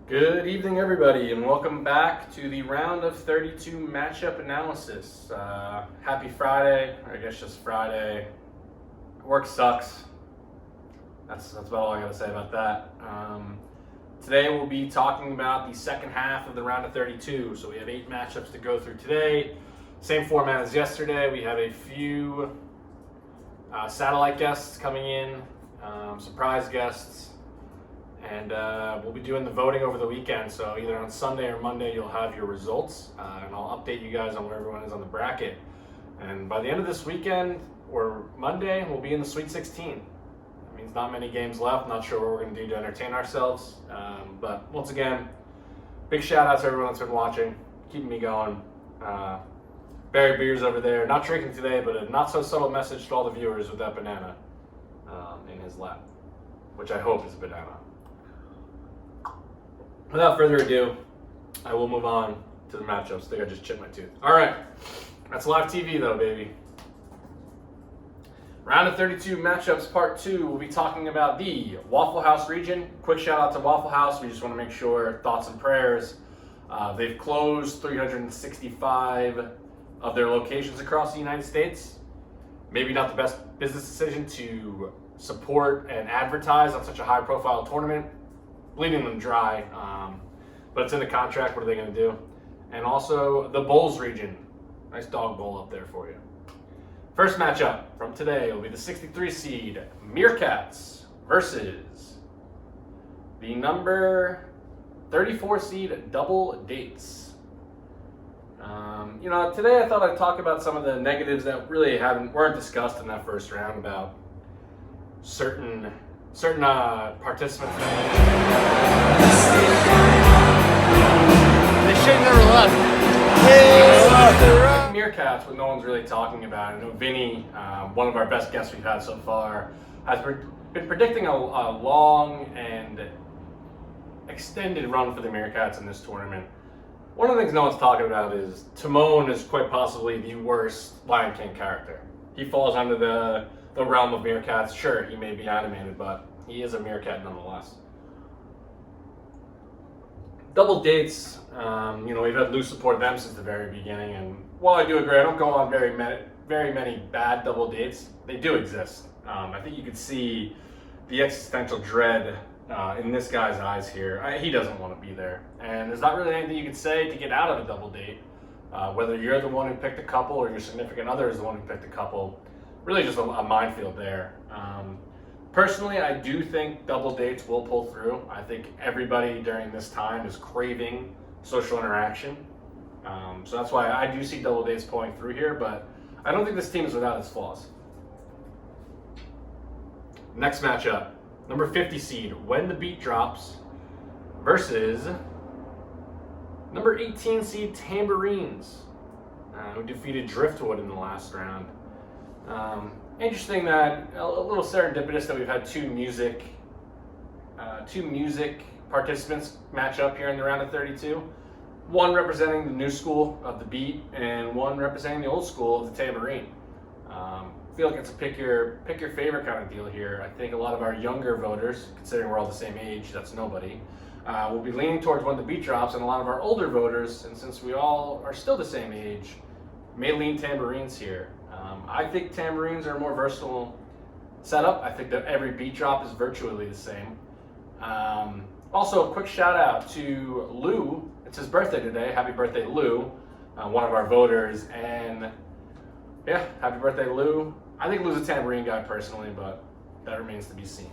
Good evening, everybody, and welcome back to the round of 32 matchup analysis. Happy Friday, or I guess just Friday. Work sucks. That's about all I gotta say about that. Today we'll be talking about the second half of the round of 32. So we have 8 matchups to go through today. Same format as yesterday. We have a few satellite guests coming in, surprise guests. And we'll be doing the voting over the weekend, so either on Sunday or Monday you'll have your results, and I'll update you guys on where everyone is on the bracket. And by the end of this weekend, or Monday, we'll be in the Sweet 16. That means not many games left. Not sure what we're going to do to entertain ourselves, but once again, big shout out to everyone that's been watching, keeping me going. Barry Beers over there, not drinking today, but a not so subtle message to all the viewers with that banana in his lap, which I hope is a banana. Without further ado, I will move on to the matchups. I think I just chipped my tooth. All right, that's live TV though, baby. Round of 32 matchups, part 2. We'll be talking about the Waffle House region. Quick shout out to Waffle House. We just want to make sure, thoughts and prayers. They've closed 365 of their locations across the United States. Maybe not the best business decision to support and advertise on such a high-profile tournament. Bleeding them dry, but it's in the contract. What are they going to do? And also the Bowls region. Nice dog bowl up there for you. First matchup from today will be the 63 seed Meerkats versus the number 34 seed Double Dates. Today I thought I'd talk about some of the negatives that really weren't discussed in that first round about certain participants. They should have never left. Meerkats, what no one's really talking about. I know Vinny, one of our best guests we've had so far, has been predicting a long and extended run for the Meerkats in this tournament. One of the things no one's talking about is Timon is quite possibly the worst Lion King character. He falls under the realm of Meerkats. Sure, he may be animated, but he is a meerkat nonetheless. Double Dates, we've had loose support them since the very beginning, and while I do agree, I don't go on very many bad double dates. They do exist. I think you could see the existential dread in this guy's eyes here. He doesn't want to be there, and there's not really anything you can say to get out of a double date. Whether you're the one who picked a couple or your significant other is the one who picked a couple. Really just a minefield there. Personally, I do think double dates will pull through. I think everybody during this time is craving social interaction. So that's why I do see double dates pulling through here, but I don't think this team is without its flaws. Next matchup, number 50 seed, When the Beat Drops versus number 18 seed, Tambourines, who defeated Driftwood in the last round. Interesting that a little serendipitous that we've had two music participants match up here in the round of 32. One representing the new school of the beat, and one representing the old school of the tambourine. I feel like it's a pick your favorite kind of deal here. I think a lot of our younger voters, considering we're all the same age, that's nobody, will be leaning towards When the Beat Drops, and a lot of our older voters, and since we all are still the same age, may lean Tambourines here. I think Tambourines are a more versatile setup. I think that every beat drop is virtually the same. Also, a quick shout out to Lou. It's his birthday today. Happy birthday, Lou, one of our voters. And yeah, happy birthday, Lou. I think Lou's a tambourine guy personally, but that remains to be seen.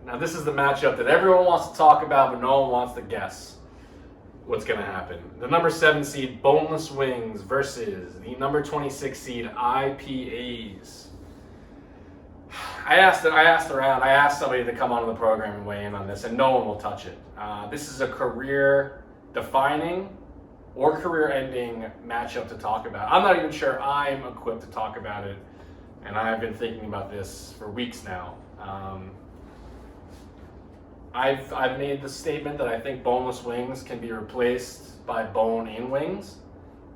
Now, this is the matchup that everyone wants to talk about, but no one wants to guess what's going to happen. The number 7 seed Boneless Wings versus the number 26 seed IPAs. I asked around. I asked somebody to come onto the program and weigh in on this, and no one will touch it. This is a career-defining or career-ending matchup to talk about. I'm not even sure I'm equipped to talk about it, and I've been thinking about this for weeks now. I've made the statement that I think boneless wings can be replaced by bone-in wings.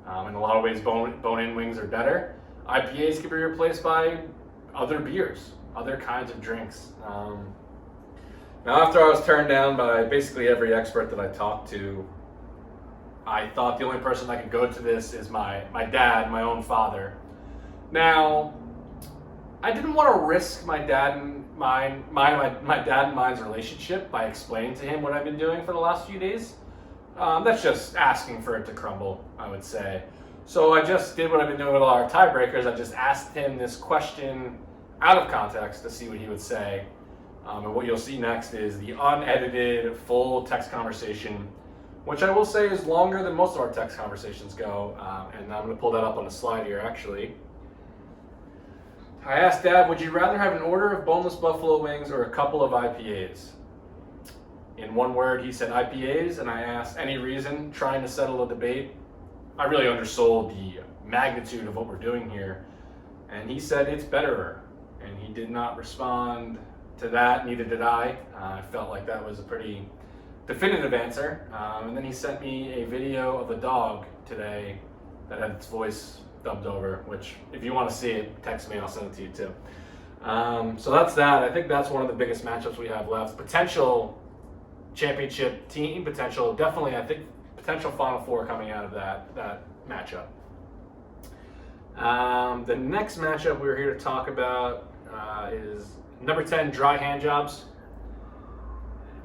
In a lot of ways, bone-in wings are better. IPAs can be replaced by other beers. other kinds of drinks. Now, after I was turned down by basically every expert that I talked to, I thought the only person that could go to this is my dad, my own father. Now, I didn't want to risk my dad and mine's relationship by explaining to him what I've been doing for the last few days. That's just asking for it to crumble, I would say. So I just did what I've been doing with all our tiebreakers. I just asked him this question out of context to see what he would say. And what you'll see next is the unedited, full text conversation, which I will say is longer than most of our text conversations go. And I'm going to pull that up on the slide here, actually. I asked Dad, would you rather have an order of boneless buffalo wings or a couple of IPAs? In one word, he said IPAs, and I asked any reason, trying to settle a debate. I really undersold the magnitude of what we're doing here. And he said it's betterer. And he did not respond to that, neither did I. I felt like that was a pretty definitive answer. And then he sent me a video of a dog today that had its voice dubbed over, which if you want to see it, text me, I'll send it to you too. So that's that. I think that's one of the biggest matchups we have left. Potential championship team, definitely, I think, potential Final Four coming out of that matchup. The next matchup we're here to talk about is number 10 Dry Hand Jobs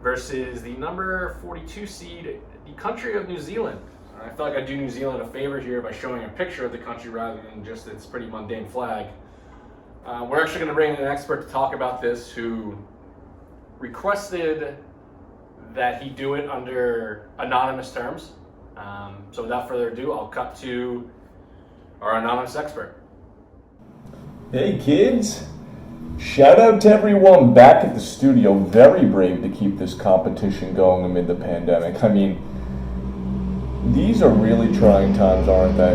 versus the number 42 seed, the country of New Zealand. I feel like I do New Zealand a favor here by showing a picture of the country rather than just its pretty mundane flag. We're actually going to bring in an expert to talk about this who requested that he do it under anonymous terms. So without further ado, I'll cut to our anonymous expert. Hey kids! Shout out to everyone back at the studio. Very brave to keep this competition going amid the pandemic. I mean, these are really trying times, aren't they?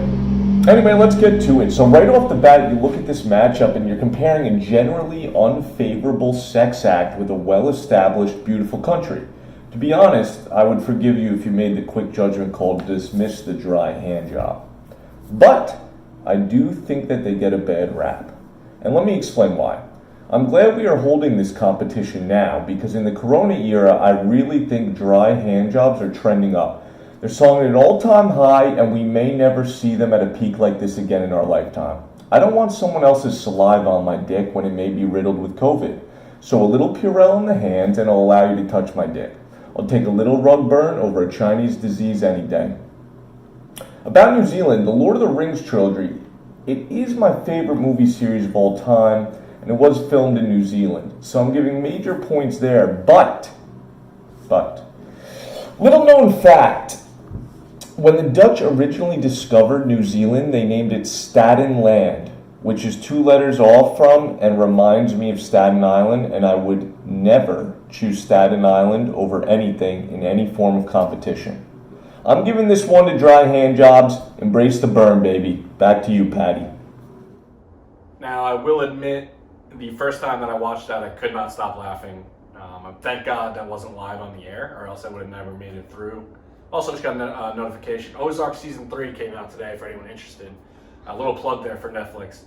Anyway, let's get to it. So right off the bat, you look at this matchup and you're comparing a generally unfavorable sex act with a well-established, beautiful country. To be honest, I would forgive you if you made the quick judgment call to dismiss the dry hand job. But I do think that they get a bad rap. And let me explain why. I'm glad we are holding this competition now because in the Corona era, I really think dry hand jobs are trending up. They're selling at an all-time high, and we may never see them at a peak like this again in our lifetime. I don't want someone else's saliva on my dick when it may be riddled with COVID. So a little Purell in the hands, and I'll allow you to touch my dick. I'll take a little rug burn over a Chinese disease any day. About New Zealand, the Lord of the Rings trilogy, it is my favorite movie series of all time, and it was filmed in New Zealand. So I'm giving major points there, but, little known fact, when the Dutch originally discovered New Zealand, they named it Staten Land, which is 2 letters off from and reminds me of Staten Island, and I would never choose Staten Island over anything in any form of competition. I'm giving this one to dry hand jobs. Embrace the burn, baby. Back to you, Patty. Now, I will admit, the first time that I watched that, I could not stop laughing. Thank God that wasn't live on the air, or else I would have never made it through. Also, just got a notification. Ozark Season 3 came out today for anyone interested. A little plug there for Netflix.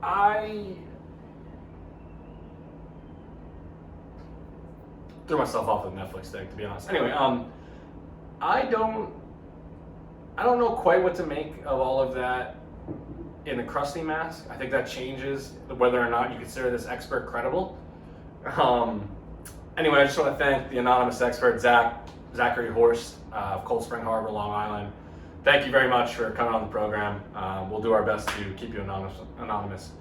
I threw myself off the Netflix thing, to be honest. Anyway, I don't know quite what to make of all of that in the Krusty mask. I think that changes whether or not you consider this expert credible. Anyway, I just want to thank the anonymous expert, Zachary Horst of Cold Spring Harbor, Long Island. Thank you very much for coming on the program. We'll do our best to keep you anonymous.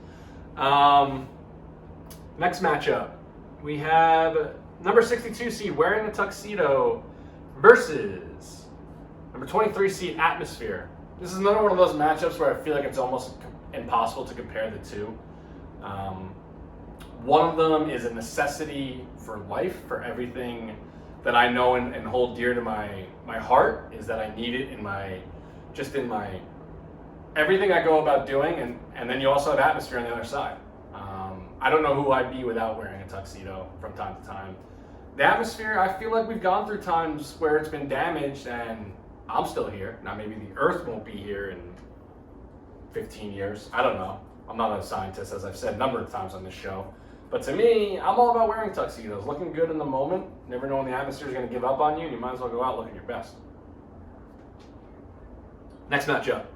Next matchup, we have number 62 seed Wearing a Tuxedo versus number 23 seed Atmosphere. This is another one of those matchups where I feel like it's almost impossible to compare the two. One of them is a necessity for life, for everything that I know and hold dear to my heart, is that I need it in my everything I go about doing, and then you also have Atmosphere on the other side. I don't know who I'd be without wearing a tuxedo from time to time. The Atmosphere, I feel like we've gone through times where it's been damaged and I'm still here. Now maybe the Earth won't be here in 15 years. I don't know. I'm not a scientist, as I've said a number of times on this show. But to me, I'm all about wearing tuxedos, looking good in the moment. Never know when the atmosphere is going to give up on you, and you might as well go out looking your best. Next matchup.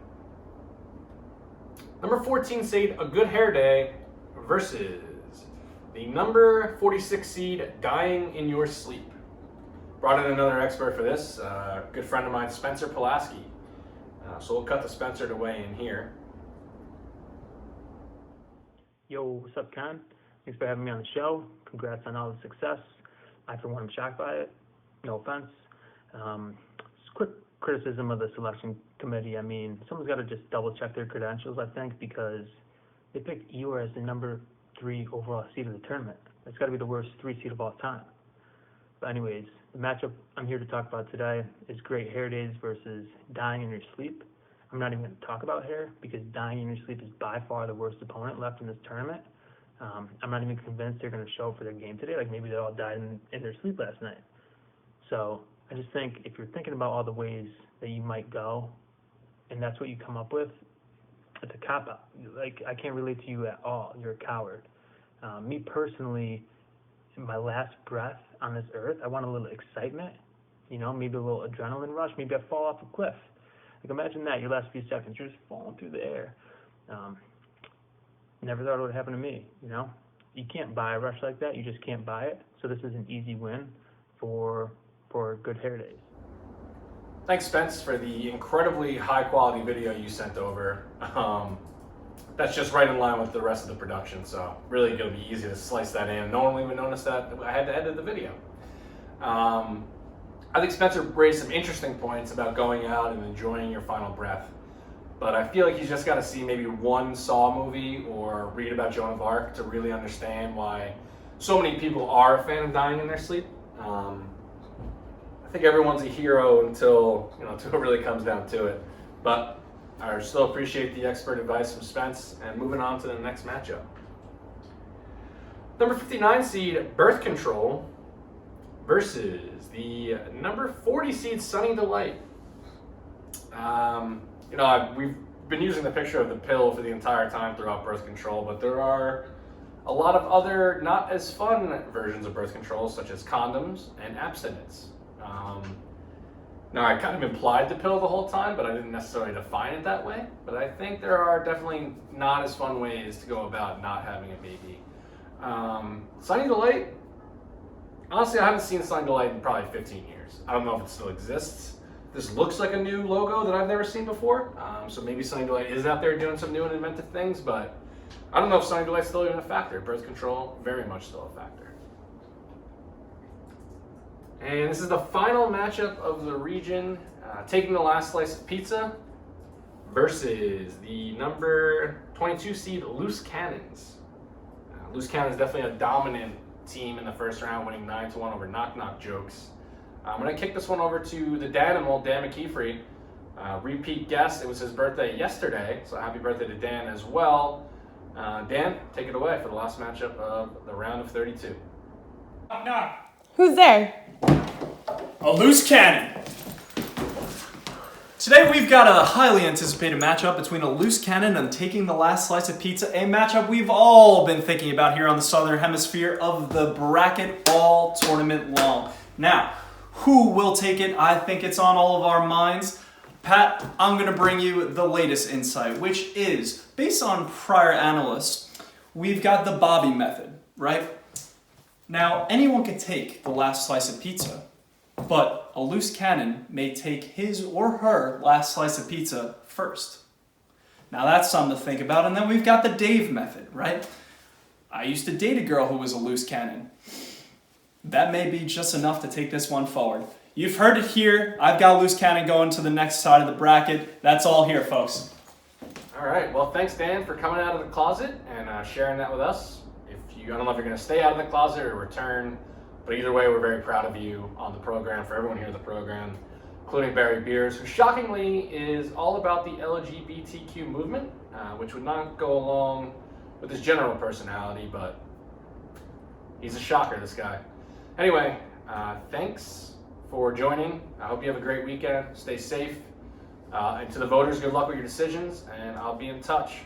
Number 14 seed, A Good Hair Day, versus the number 46 seed, Dying in Your Sleep. Brought in another expert for this, a good friend of mine, Spencer Pulaski. So we'll cut to Spencer to weigh in here. Yo, what's up, Con? Thanks for having me on the show. Congrats on all the success. I, for one, am shocked by it. No offense. Just quick criticism of the selection committee. I mean, someone's got to just double-check their credentials, I think, because they picked Eeyore as the number 3 overall seed of the tournament. That's got to be the worst 3 seed of all time. But anyways, the matchup I'm here to talk about today is Great Hair Days versus Dying in Your Sleep. I'm not even going to talk about hair because Dying in Your Sleep is by far the worst opponent left in this tournament. I'm not even convinced they're going to show up for their game today. Like, maybe they all died in their sleep last night. So I just think if you're thinking about all the ways that you might go and that's what you come up with, it's a cop-out. Like, I can't relate to you at all. You're a coward. Me personally, in my last breath on this earth, I want a little excitement, you know, maybe a little adrenaline rush. Maybe I fall off a cliff. Like, imagine that, your last few seconds, you're just falling through the air. Never thought it would happen to me, you know? You can't buy a rush like that. You just can't buy it. So this is an easy win for Good Hair Days. Thanks, Spence, for the incredibly high-quality video you sent over. That's just right in line with the rest of the production, so really going to be easy to slice that in. No one will even notice that I had to edit the video. I think Spencer raised some interesting points about going out and enjoying your final breath. But I feel like you just got to see maybe one Saw movie or read about Joan of Arc to really understand why so many people are a fan of dying in their sleep. I think everyone's a hero until it really comes down to it. But I still appreciate the expert advice from Spence. And moving on to the next matchup. Number 59 seed, Birth Control, versus the number 40 seed, Sunny Delight. We've been using the picture of the pill for the entire time throughout Birth Control, but there are a lot of other not as fun versions of birth control, such as condoms and abstinence. Now, I kind of implied the pill the whole time, but I didn't necessarily define it that way. But I think there are definitely not as fun ways to go about not having a baby. Sunny Delight, honestly, I haven't seen Sunny Delight in probably 15 years. I don't know if it still exists. This looks like a new logo that I've never seen before. So maybe Sunny Delight is out there doing some new and inventive things, but I don't know if Sunny Delight's still even a factor. Birth control, very much still a factor. And this is the final matchup of the region, taking the last slice of pizza versus the number 22 seed Loose Cannons. Loose Cannons definitely a dominant team in the first round, winning 9-1 over Knock Knock Jokes. I'm going to kick this one over to the Danimal, Dan McKeefrey. Repeat guest, it was his birthday yesterday, so happy birthday to Dan as well. Dan, take it away for the last matchup of the round of 32. Knock, knock. Who's there? A loose cannon. Today we've got a highly anticipated matchup between a loose cannon and taking the last slice of pizza, a matchup we've all been thinking about here on the Southern Hemisphere of the bracket all tournament long. Now, who will take it? I think it's on all of our minds. Pat, I'm going to bring you the latest insight, which is, based on prior analysts, we've got the Bobby method, right? Now, anyone can take the last slice of pizza, but a loose cannon may take his or her last slice of pizza first. Now, that's something to think about. And then we've got the Dave method, right? I used to date a girl who was a loose cannon. That may be just enough to take this one forward. You've heard it here. I've got a loose cannon going to the next side of the bracket. That's all here, folks. All right. Well, thanks, Dan, for coming out of the closet and sharing that with us. I don't know if you're going to stay out of the closet or return, but either way, we're very proud of you on the program, for everyone here in the program, including Barry Beers, who shockingly is all about the LGBTQ movement, which would not go along with his general personality, but he's a shocker, this guy. Anyway, thanks for joining. I hope you have a great weekend. Stay safe. And to the voters, good luck with your decisions, and I'll be in touch.